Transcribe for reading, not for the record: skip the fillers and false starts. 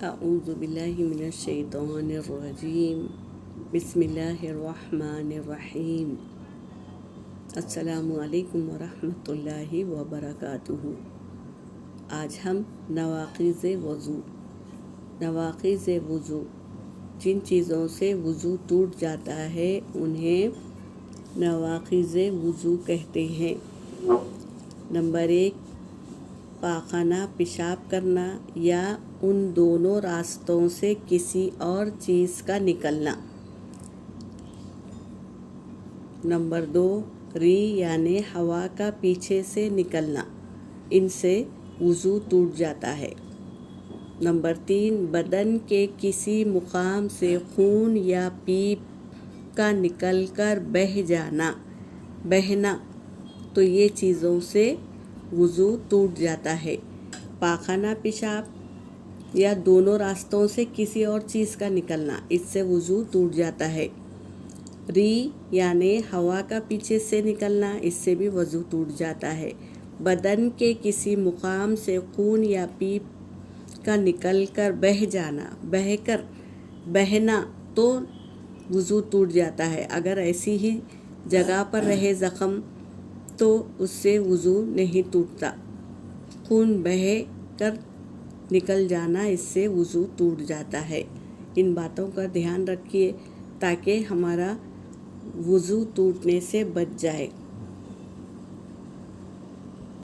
اعوذ باللہ من الشیطان الرجیم بسم اللہ الرحمن الرحیم السلام علیکم ورحمۃ اللہ وبرکاتہ۔ آج ہم نواقض وضو جن چیزوں سے وضو ٹوٹ جاتا ہے انہیں نواقض وضو کہتے ہیں۔ نمبر 1، پاخانہ پیشاب کرنا یا ان دونوں راستوں سے کسی اور چیز کا نکلنا۔ نمبر 2، ری یعنی ہوا کا پیچھے سے نکلنا، ان سے وضو ٹوٹ جاتا ہے۔ نمبر 3، بدن کے کسی مقام سے خون یا پیپ کا نکل کر بہنا تو یہ چیزوں سے وضو ٹوٹ جاتا ہے۔ پاخانہ پیشاب یا دونوں راستوں سے کسی اور چیز کا نکلنا، اس سے وضو ٹوٹ جاتا ہے۔ ری یعنی ہوا کا پیچھے سے نکلنا، اس سے بھی وضو ٹوٹ جاتا ہے۔ بدن کے کسی مقام سے خون یا پیپ کا نکل کر بہنا تو وضو ٹوٹ جاتا ہے۔ اگر ایسی ہی جگہ پر رہے زخم تو اس سے وضو نہیں ٹوٹتا۔ خون بہہ کر نکل جانا، اس سے وضو ٹوٹ جاتا ہے۔ ان باتوں کا دھیان رکھیے تاکہ ہمارا وضو ٹوٹنے سے بچ جائے۔